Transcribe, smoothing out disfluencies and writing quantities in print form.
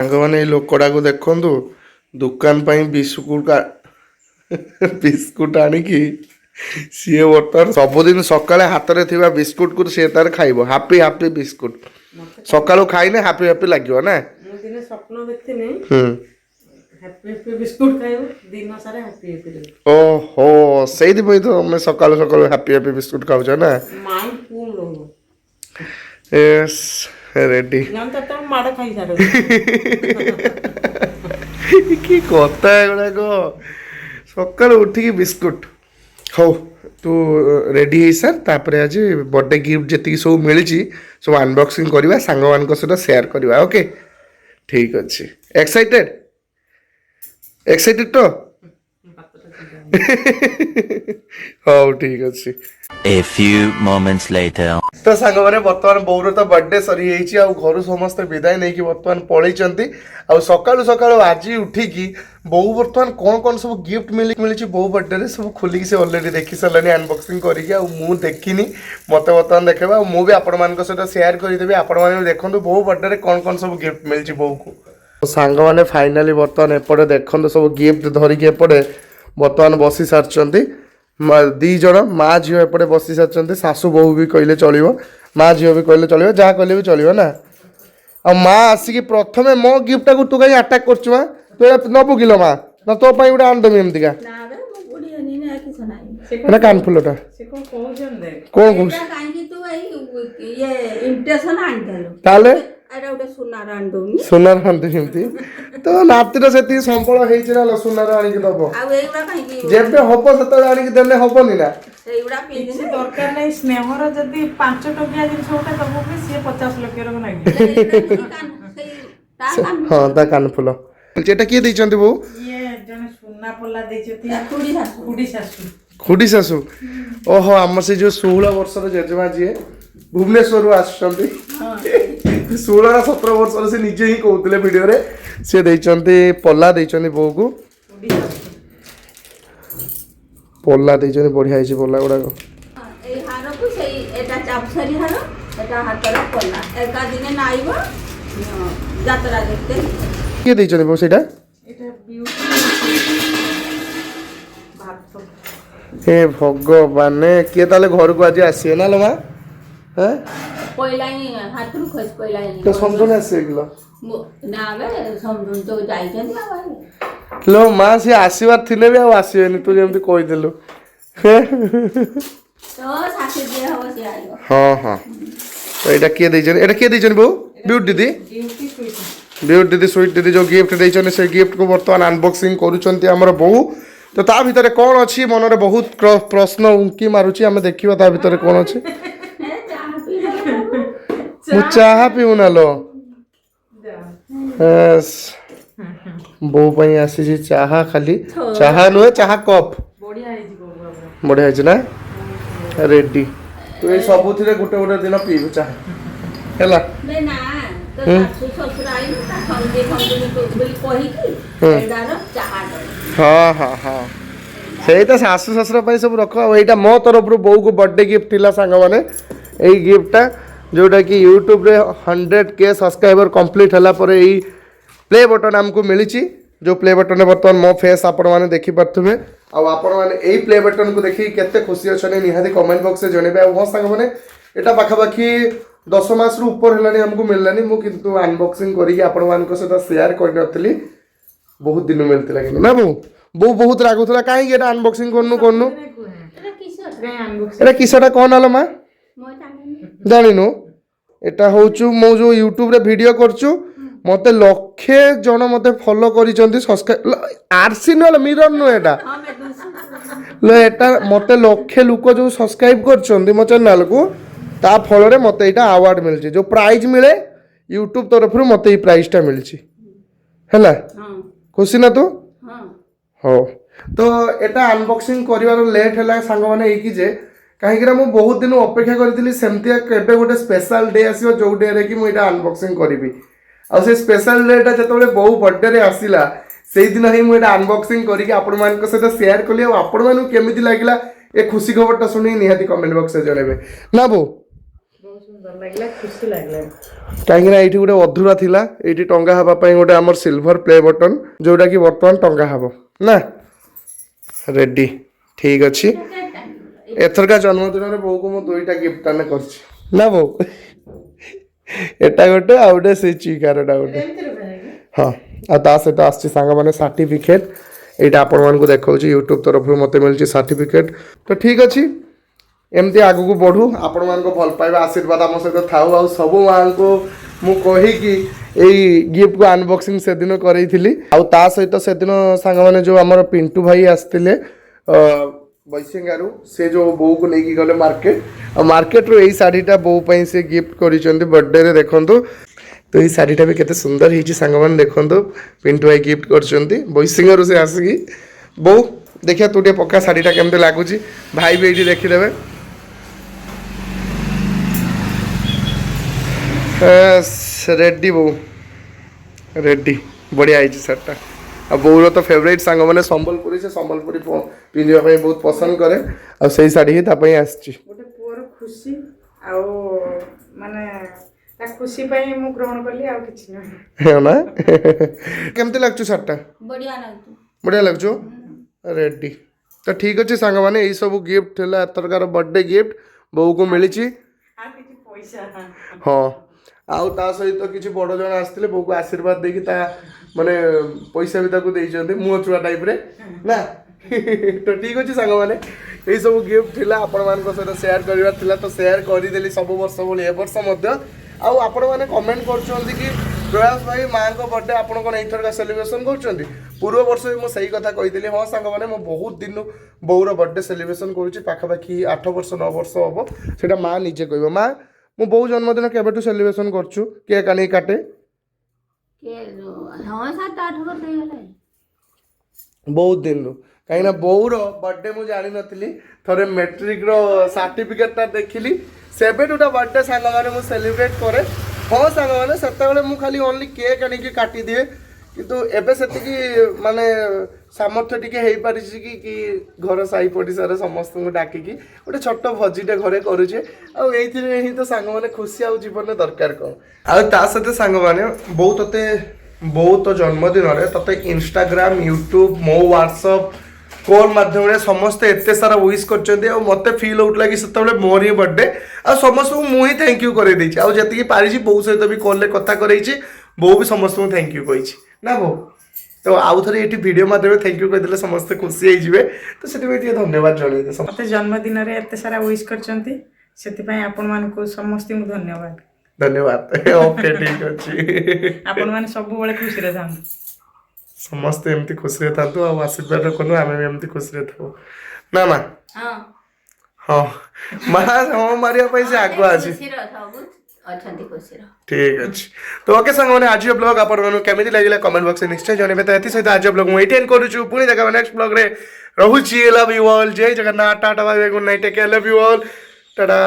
ସାଙ୍ଗମାନେ ଏଇ ଲୋକଟାକୁ ଦେଖନ୍ତୁ ଦୋକାନ ପାଇଁ ବିସ୍କୁଟ ଆଣିକି ସିଏ ବର୍ତ୍ତମାନ ସବୁଦିନ ସକାଳେ ହାତରେ ଥିବା ବିସ୍କୁଟକୁ ସିଏ ତାର ଖାଇବ। ହାପି ହାପି ବିସ୍କୁଟ ସକାଳୁ ଖାଇଲେ ହାପି ହାପି ଲାଗିବ ନା। ମୁଁ ଦିନେ ସ୍ୱପ୍ନ ଦେଖିଥିଲି ହାପି ହାପି ବିସ୍କୁଟ ଖାଇବ ଦିନ ସାରା ହାପି ହାପି ରହିବ। ଓହୋ ସେଇଥିପାଇଁ ତ ଆମେ ସକାଳୁ ସକାଳୁ ହାପି ହାପି ବିସ୍କୁଟ ଖାଉଛ ନା। ମାଇଣ୍ଡ କୁଲ ରହିବ। ଏସ୍ ରେଡି ମାଡ଼ ଖାଇସାର କି କଥା ଏଗୁଡ଼ାକ ସକାଳୁ ଉଠିକି ବିସ୍କୁଟ। ହଉ ତୁ ରେଡ଼ି ହେଇସାର ତାପରେ ଆଜି ବର୍ଥଡେ ଗିଫ୍ଟ ଯେତିକି ସବୁ ମିଳିଛି ସବୁ ଅନବକ୍ସିଂ କରିବା ସାଙ୍ଗମାନଙ୍କ ସହିତ ସେୟାର କରିବା। ଓକେ ଠିକ୍ ଅଛି। ଏକ୍ସାଇଟେଡ୍ ତ ହଉ ଠିକ୍ ଅଛି। A few moments later. ତ ସାଙ୍ଗମାନେ ବର୍ତ୍ତମାନ ବୋଉର ତ ବର୍ଥଡେ ସରିଯାଇଛି ଆଉ ଘରୁ ସମସ୍ତେ ବିଦାୟ ନେଇକି ବର୍ତ୍ତମାନ ପଳେଇଛନ୍ତି। ଆଉ ସକାଳୁ ସକାଳୁ ଆଜି ଉଠିକି ବୋଉ ବର୍ତ୍ତମାନ କ'ଣ କ'ଣ ସବୁ ଗିଫ୍ଟ ମିଳିଛି ବୋଉ ବର୍ଥଡେରେ ସବୁ ଖୋଲିକି ସେ ଅଲରେଡ଼ି ଦେଖି ସାରିଲାଣି ଅନବକ୍ସିଂ କରିକି। ଆଉ ମୁଁ ଦେଖିନି ମୋତେ ବର୍ତ୍ତମାନ ଦେଖେଇବା ଆଉ ମୁଁ ବି ଆପଣମାନଙ୍କ ସହିତ ସେୟାର କରିଦେବି। ଆପଣମାନେ ବି ଦେଖନ୍ତୁ ବୋଉ ବର୍ଥଡେରେ କ'ଣ କ'ଣ ସବୁ ଗିଫ୍ଟ ମିଳିଛି ବୋଉକୁ। ସାଙ୍ଗମାନେ ଫାଇନାଲି ବର୍ତ୍ତମାନ ଏପଟେ ଦେଖନ୍ତୁ ସବୁ ଗିଫ୍ଟ ଧରିକି ଏପଟେ ବର୍ତ୍ତମାନ ବସି ସାରିଛନ୍ତି। ଦୁଇ ଜଣ ମା ଝିଅ ଏପଟେ ବସି ସାରିଛନ୍ତି। ଶାଶୁ ବୋହୂ ବି କହିଲେ ଚଳିବ ମା ଝିଅ ବି କହିଲେ ଚଳିବ ଯାହା କହିଲେ ବି ଚଳିବ ନା। ଆଉ ମା ଆସିକି ପ୍ରଥମେ ମୋ ଗିଫ୍ଟଟାକୁ ତୁ କାହିଁ ଆଟାକ୍ କରୁଛୁ ମା ତୁ ନବୁ କିଲୋ ମା ନା ତୋ ପାଇଁ ଗୋଟେ ଆଣିଦେବି ଏମିତିକା ନା କାନଫୁଲଟା କ'ଣ କହୁଛୁ ତାହେଲେ ସୁନାର ଆଣିଦେବି ଏମିତି ତ ନାତିର ସେତିକି ସମ୍ବଳ ହେଇଛି ନା ସୁନାର ଆଣିକି ଦବ ଯେବେ ହବ ସେତେବେଳେ ଆଣିକି ଦେଲେ ହବନି ନା। କିଛି ଦରକାର ନାହିଁ ସ୍ନେହର ଯଦି 5 ଟଙ୍କିଆ ଜିନିଷ ଗୋଟେ ଦବ ବି ସିଏ 50 ଲକ୍ଷର ଲାଗିବ। ହଁ ତା କାନଫୁଲ ଏଟା କିଏ ଦେଇଛନ୍ତି ବୋଉ? ଇଏ ଜଣେ ସୁନା ପଲା ଦେଇଛନ୍ତି ଖୁଡି ଶାଶୁ। ଓହୋ ଆମର ସେ ଯୋଉ 16 ବର୍ଷର ଜେଜେମା ଯିଏ ଭୁବନେଶ୍ୱରରୁ ଆସୁଛନ୍ତି 16-17 ବର୍ଷର ସେ ନିଜେ ହିଁ କହୁଥିଲେ ଭିଡ଼ିଓରେ ସେ ଦେଇଛନ୍ତି ପଲା ଦେଇଛନ୍ତି ବୋଉକୁ। ପଲା ଦେଇଛନ୍ତି ବଢିଆ ହେଇଛି ପଲା ଗୁଡାକ। କିଏ ଦେଇଛନ୍ତି ବୋଉ ସେଇଟା? ହେ ଭଗବାନ କିଏ ତାହେଲେ ଘରକୁ ଆଜି ଆସିବେ ନା ଲୋ ମା? ସମୁଦୁଣି ଆସିବେ କିଲୋ ଲୋ ମା ସିଏ ଆସିବାର ଥିଲେ ବି ଆଉ ଆସିବେନି ତୁ ଯେମିତି କହିଦେଲୁ। ହଁ ହଁ ଏଇଟା କିଏ ଦେଇଛନ୍ତି ଏଇଟା କିଏ ଦେଇଛନ୍ତି ବୋଉ? ବିଉଟି ଦିଦି ସୁଇଟ୍ ଦିଦି ଯୋଉ ଗିଫ୍ଟ ଦେଇଛନ୍ତି ସେ ଗିଫ୍ଟକୁ ବର୍ତ୍ତମାନ ଅନବକ୍ସିଂ କରୁଛନ୍ତି ଆମର ବୋଉ। ତ ତା ଭିତରେ କ'ଣ ଅଛି ମନରେ ବହୁତ ପ୍ରଶ୍ନ ଉଙ୍କି ମାରୁଛି ଆମେ ଦେଖିବା ତା ଭିତରେ କ'ଣ ଅଛି। ମୁଁ ଚାହା ପିଉନା ଲୋ ବୋଉ ପାଇଁ ଆସିଛି ଚାହା ଖାଲି ଚାହା ନୁହେଁ ଚାହା କପ୍ ବଢିଆ ହେଇଛି ନା ରେଡି। ତୁ ଏଇ ସବୁଥିରେ ଗୋଟେ ଗୋଟେ ଦିନ ପିଇବୁ ଚାହା ହେଲା। ହଁ ହଁ ହଁ ସେଇ ତ ଶାଶୁ ଶ୍ୱଶୁର ପାଇଁ ସବୁ ରଖ। ଆଉ ଏଇଟା ମୋ ତରଫରୁ ବୋଉକୁ ବର୍ଥଡେ ଗିଫ୍ଟ ଥିଲା ସାଙ୍ଗମାନେ ଏଇ ଗିଫ୍ଟଟା ଯେଉଁଟାକି ୟୁଟ୍ୟୁବରେ 100K ସବସ୍କ୍ରାଇବର କମ୍ପ୍ଲିଟ୍ ହେଲା ପରେ ଏଇ ପ୍ଲେ ବଟନ୍ ଆମକୁ ମିଳିଛି। ଯେଉଁ ପ୍ଲେ ବଟନ୍ରେ ବର୍ତ୍ତମାନ ମୋ ଫେସ୍ ଆପଣମାନେ ଦେଖିପାରୁଥିବେ। ଆଉ ଆପଣମାନେ ଏଇ ପ୍ଲେ ବଟନ୍କୁ ଦେଖିକି କେତେ ଖୁସି ଅଛନ୍ତି ନିହାତି କମେଣ୍ଟ ବକ୍ସରେ ଜଣେଇବେ। ଆଉ ମୋ ସାଙ୍ଗମାନେ ଏଇଟା ପାଖାପାଖି 10 ମାସରୁ ଉପରେ ହେଲାଣି ଆମକୁ ମିଳିଲାନି। ମୁଁ କିନ୍ତୁ ଅନବକ୍ସିଂ କରିକି ଆପଣମାନଙ୍କ ସହିତ ସେୟାର କରିନଥିଲି ବହୁତ ଦିନ ମିଳିଥିଲା କିନ୍ତୁ ନା ବୋଉ ବହୁତ ରାଗୁଥିଲା କାହିଁକି ଏଇଟା ଅନବକ୍ସିଂ କରୁନୁ ଏଇଟା କିସଟା କ'ଣ ହେଲା ମା ଜାଣିନୁ? ଏଟା ହଉଛୁ ମୁଁ ଯେଉଁ ୟୁଟ୍ୟୁବରେ ଭିଡ଼ିଓ କରୁଛୁ ମୋତେ 1,00,000 ଜଣ ମୋତେ ଫଲୋ କରିଛନ୍ତି ଆରସି ନୁହେଁ ମିରର ନୁହେଁ ଏଟା ଏଟା ମୋତେ 1,00,000 ଲୋକ ଯେଉଁ ସବସ୍କ୍ରାଇବ୍ କରିଛନ୍ତି ମୋ ଚ୍ୟାନେଲକୁ ତା ଫଳରେ ମୋତେ ଏଇଟା ଆୱାର୍ଡ଼ ମିଳିଛି। ଯେଉଁ ପ୍ରାଇଜ୍ ମିଳେ ୟୁଟ୍ୟୁବ ତରଫରୁ ମୋତେ ଏଇ ପ୍ରାଇଜ୍ଟା ମିଳିଛି ହେଲା। ଖୁସି ନା ତୁ? ହଉ ତ ଏଟା ଅନବକ୍ସିଂ କରିବାର ଲେଟ୍ ହେଲା ସାଙ୍ଗମାନେ ଏଇକି ଯେ କାହିଁକିନା ମୁଁ ବହୁତ ଦିନ ଅପେକ୍ଷା କରିଥିଲି ସେମିତିଆ କେବେ ଗୋଟେ ସ୍ପେଶାଲ ଡେ ଆସିବ ଯେଉଁ ଡେରେ କି ମୁଁ ଏଇଟା ଅନବକ୍ସିଂ କରିବି। ଆଉ ସେ ସ୍ପେଶାଲ ଡେଟା ଯେତେବେଳେ ବୋଉ ବର୍ଥଡେରେ ଆସିଲା ସେଇଦିନ ହିଁ ମୁଁ ଏଇଟା ଅନବକ୍ସିଂ କରିକି ଆପଣମାନଙ୍କ ସହିତ ସେୟାର କଲି। ଆଉ ଆପଣମାନଙ୍କୁ କେମିତି ଲାଗିଲା ଏ ଖୁସି ଖବରଟା ଶୁଣି ନିହାତି କମେଣ୍ଟ ବକ୍ସରେ ଜଣେଇବେ ନା ବୋଉ। ସୁନ୍ଦର ଲାଗିଲା ଖୁସି ଲାଗିଲା କାହିଁକିନା ଏଇଠି ଗୋଟେ ଅଧୁରା ଥିଲା ଏଇଠି ଟଙ୍ଗା ହେବା ପାଇଁ ଗୋଟେ ଆମର ସିଲଭର ପ୍ଲେ ବଟନ୍ ଯୋଉଟାକି ବର୍ତ୍ତମାନ ଟଙ୍ଗା ହେବ ନା ରେଡି ଠିକ୍ ଅଛି ଏଥରକା ଜନ୍ମଦିନରେ ବୋଉକୁ ମୁଁ 2ଟା ଗିଫ୍ଟ ତାନେ କରିଛି ନା ବୋଉ ଏଟା ଗୋଟେ ଆଉ ଗୋଟେ ସେ ଚିକାରଟା ଗୋଟେ ହଁ ଆଉ ତା ସହିତ ଆସିଛି ସାଙ୍ଗମାନେ ସାର୍ଟିଫିକେଟ୍ ଏଇଟା ଆପଣମାନଙ୍କୁ ଦେଖାଉଛି ୟୁଟ୍ୟୁବ୍ ତରଫରୁ ମୋତେ ମିଳିଛି ସାର୍ଟିଫିକେଟ୍ ତ ଠିକ୍ ଅଛି ଏମିତି ଆଗକୁ ବଢ଼ୁ ଆପଣମାନଙ୍କ ଭଲ ପାଇବା ଆଶୀର୍ବାଦ ଆମ ସହିତ ଥାଉ ଆଉ ସବୁ ମାଆଙ୍କୁ ମୁଁ କହିକି ଏଇ ଗିଫ୍ଟକୁ ଅନବକ୍ସିଂ ସେଦିନ କରେଇଥିଲି ଆଉ ତା ସହିତ ସେଦିନ ସାଙ୍ଗମାନେ ଯେଉଁ ଆମର ପିଣ୍ଟୁ ଭାଇ ଆସିଥିଲେ ବୈଶିଙ୍ଗାରୁ ସେ ଯେଉଁ ବୋଉକୁ ନେଇକି ଗଲେ ମାର୍କେଟ ଆଉ ମାର୍କେଟରୁ ଏଇ ଶାଢ଼ୀଟା ବୋଉ ପାଇଁ ସେ ଗିଫ୍ଟ କରିଛନ୍ତି ବର୍ଥଡେରେ ଦେଖନ୍ତୁ ତ ଏଇ ଶାଢ଼ୀଟା ବି କେତେ ସୁନ୍ଦର ହେଇଛି ସାଙ୍ଗମାନେ ଦେଖନ୍ତୁ ପିଣ୍ଟୁ ଭାଇ ଗିଫ୍ଟ କରିଛନ୍ତି ବୈଶିଙ୍ଗାରୁ ସେ ଆସିକି ବୋଉ ଦେଖିବା ତୁ ଟିକେ ପକ୍କା ଶାଢ଼ୀଟା କେମିତି ଲାଗୁଛି ଭାଇ ବି ଏଇଠି ଦେଖିଦେବେ ରେଡି ବୋଉ ରେଡି ବଢ଼ିଆ ହେଇଛି ଶାଢ଼ୀଟା ଆଉ ବୋଉର ତ ଫେଭରାଇଟ୍ ସାଙ୍ଗମାନେ ସମ୍ବଲପୁରୀ ସେ ସମ୍ବଲପୁରୀ ପିନ୍ଧିବା ପାଇଁ ବହୁତ ପସନ୍ଦ କରେ ଆଉ ସେଇ ଶାଢ଼ୀ ହିଁ ତା ପାଇଁ ଆସିଛି ଗୋଟେ ପୁଅର ଖୁସି ଆଉ ମାନେ ତା ଖୁସି ପାଇଁ ମୁଁ ଗ୍ରହଣ କଲି ଆଉ କିଛି ନୁହେଁ ନା କେମିତି ଲାଗୁଛି ଶାଢ଼ୀଟା ବଢ଼ିଆ ଲାଗୁଛୁ ରେଡି ତ ଠିକ୍ ଅଛି ସାଙ୍ଗମାନେ ଏଇସବୁ ଗିଫ୍ଟ ହେଲା ଏଥରକାର ବର୍ଥଡେ ଗିଫ୍ଟ ବୋଉକୁ ମିଳିଛି ଆଉ କିଛି ପଇସା ହଁ ଆଉ ତା ସହିତ କିଛି ବଡ଼ ଜଣ ଆସିଥିଲେ ବୋଉକୁ ଆଶୀର୍ବାଦ ଦେଇକି ତା ମାନେ ପଇସା ବି ତାକୁ ଦେଇଛନ୍ତି ମୁହଁ ଛୁଆ ଟାଇପ୍ରେ ନା ତ ଠିକ୍ ଅଛି ସାଙ୍ଗମାନେ ଏଇସବୁ ଗିଫ୍ଟ ଥିଲା ଆପଣମାନଙ୍କ ସହିତ ସେୟାର କରିବାର ଥିଲା ତ ସେୟାର କରିଦେଲି ସବୁ ବର୍ଷ ଭଳି ଏ ବର୍ଷ ମଧ୍ୟ ଆଉ ଆପଣମାନେ କମେଣ୍ଟ କରୁଛନ୍ତି କି ପ୍ରୟାସ ଭାଇ ମାଆଙ୍କ ବର୍ଥଡେ ଆପଣ କ'ଣ ଏଇଥରକା ସେଲିବ୍ରେସନ୍ କରୁଛନ୍ତି ପୂର୍ବ ବର୍ଷ ବି ମୁଁ ସେଇ କଥା କହିଥିଲି ହଁ ସାଙ୍ଗମାନେ ମୁଁ ବହୁତ ଦିନରୁ ବୋଉର ବର୍ଥଡେ ସେଲିବ୍ରେସନ୍ କରୁଛି ପାଖାପାଖି 8 ବର୍ଷ 9 ବର୍ଷ ହେବ ସେଇଟା ମା ନିଜେ କହିବ ମା ମୁଁ ବୋଉ ଜନ୍ମଦିନ କେବେଠୁ ସେଲିବ୍ରେସନ୍ କରୁଛୁ କେକ୍ ଆଣିକି କାଟେ ବହୁତ ଦିନରୁ କାହିଁକିନା ବୋଉର ବର୍ଥଡେ ମୁଁ ଜାଣିନଥିଲି ଥରେ ମେଟ୍ରିକ୍ର ସାର୍ଟିଫିକେଟ୍ଟା ଦେଖିଲି ସେବେଠୁ ତା ବର୍ଥଡେ ସାଙ୍ଗମାନେ ମୁଁ ସେଲିବ୍ରେଟ୍ କରେ ହଁ ସାଙ୍ଗମାନେ ସେତେବେଳେ ମୁଁ ଖାଲି ଓନ୍ଲି କେକ୍ ଆଣିକି କାଟିଦିଏ କିନ୍ତୁ ଏବେ ସେତିକି ମାନେ ସାମର୍ଥ୍ୟ ଟିକେ ହେଇପାରିଛି କି ଘର ସାହି ପଡ଼ିଶାରେ ସମସ୍ତଙ୍କୁ ଡାକିକି ଗୋଟେ ଛୋଟ ଭୋଜିଟେ ଘରେ କରୁଛେ ଆଉ ଏଇଥିରେ ହିଁ ତ ସାଙ୍ଗମାନେ ଖୁସି ଆଉ ଜୀବନରେ ଦରକାର କ'ଣ ଆଉ ତା ସହିତ ସାଙ୍ଗମାନେ ବୋଉ ତୋତେ ବୋଉ ତୋ ଜନ୍ମଦିନରେ ତୋତେ ଇନଷ୍ଟାଗ୍ରାମ ୟୁଟ୍ୟୁବ ମୋ ହ୍ୱାଟ୍ସଆପ୍ କଲ୍ ମାଧ୍ୟମରେ ସମସ୍ତେ ଏତେ ସାରା ୱିଶ୍ କରିଛନ୍ତି ଆଉ ମୋତେ ଫିଲ୍ ହେଉଥିଲା କି ସେତେବେଳେ ମୋର ହିଁ ବର୍ଥଡେ ଆଉ ସମସ୍ତଙ୍କୁ ମୁଁ ହିଁ ଥ୍ୟାଙ୍କ ୟୁ କରିଦେଇଛି ଆଉ ଯେତିକି ପାରିଛି ବୋଉ ସହିତ ବି କଲ୍ରେ କଥା କରେଇଛି ବୋଉ ବି ସମସ୍ତଙ୍କୁ ଥ୍ୟାଙ୍କ ୟୁ କହିଛି ନା ବୋଉ ତ ଆଉ ଥରେ ଏଠି ଭିଡ଼ିଓ ମାଧ୍ୟମରେ ଥ୍ୟାଙ୍କ ୟୁ କହିଦେଲେ ସମସ୍ତେ ଖୁସି ହେଇଯିବେ ତ ସେଥିପାଇଁ ଟିକେ ଧନ୍ୟବାଦ ଜଣେଇଦେ ମୋତେ ଜନ୍ମଦିନରେ ଏତେ ସାରା ୱିଶ୍ କରିଛନ୍ତି ସେଥିପାଇଁ ଆପଣମାନଙ୍କୁ ସମସ୍ତଙ୍କୁ ଧନ୍ୟବାଦ ଧନ୍ୟବାଦ ଓକେ ଠିକ୍ ଅଛି ଆପଣମାନେ ସବୁବେଳେ ଖୁସିରେ ଥାନ୍ତୁ ସମସ୍ତେ ଏମିତି ଖୁସିରେ ଥାନ୍ତୁ ଆଉ ଆଶୀର୍ବାଦ ରଖନ୍ତୁ ଆମେ ବି ଏମିତି ଖୁସିରେ ଥାଉ ନା ମା ହଁ ମା ହଁ ମାରିବା ପାଇଁ ସେ ଆଗୁଆ ଅଛି ଠିକ୍ ଅଛି ତ ଓକେ ସାଙ୍ଗମାନେ ଆଜିର ବ୍ଲଗ୍ ଆପଣମାନଙ୍କୁ କେମିତି ଲାଗିଲା କମେଣ୍ଟ ବକ୍ସରେ ନିଶ୍ଚୟ ଜଣେଇବେ ତ ଏଥି ସହିତ ଆଜିର ବ୍ଲଗ୍ ମୁଁ ଏଇଠି ଏଣ୍ଡ କରୁଛୁ ପୁଣି ଦେଖା ନେକ୍ସଟ ବ୍ଲଗ୍ରେ ରହୁଛି love you all Jai Jagannath tata bye bye good night take care love you all Tata